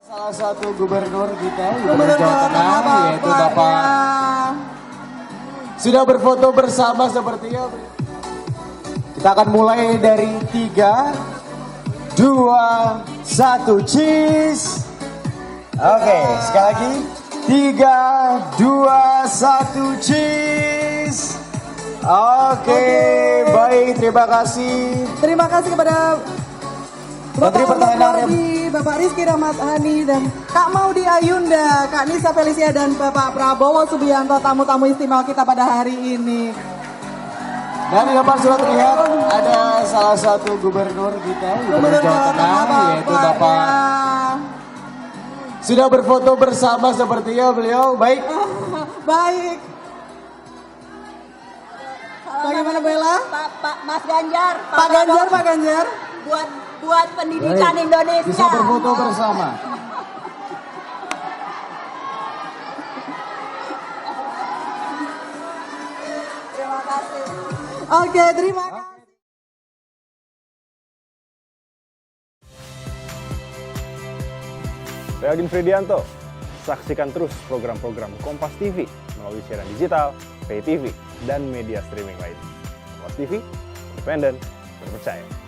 Salah satu gubernur kita, Gubernur Jawa Tengah, yaitu Bapak sudah berfoto bersama sepertinya. Kita akan mulai dari 3, 2, 1, cheese. Oke, sekali lagi 3, 2, 1, cheese. Oke, baik, terima kasih. Terima kasih kepada Menteri Bapak Pertahanan Maudi, Bapak Rizky Ramadhani, dan Kak Maudi Ayunda, Kak Nisa Felicia, dan Bapak Prabowo Subianto, tamu-tamu istimewa kita pada hari ini. Dan dapat sudah terlihat ada salah satu gubernur kita, Gubernur Jawa Tengah, yaitu Bapak sudah berfoto bersama sepertinya beliau. Baik. Baik. Bagaimana Bella? Pak Mas Ganjar, Pak Ganjar, Pak Ganjar. buat pendidikan Baik. Indonesia. Bisa berfoto bersama. Terima kasih. Oke, terima kasih. Saya Agin Fridianto. Saksikan terus program-program Kompas TV melalui siaran digital, pay TV, dan media streaming lain. Kompas TV, independen, terpercaya.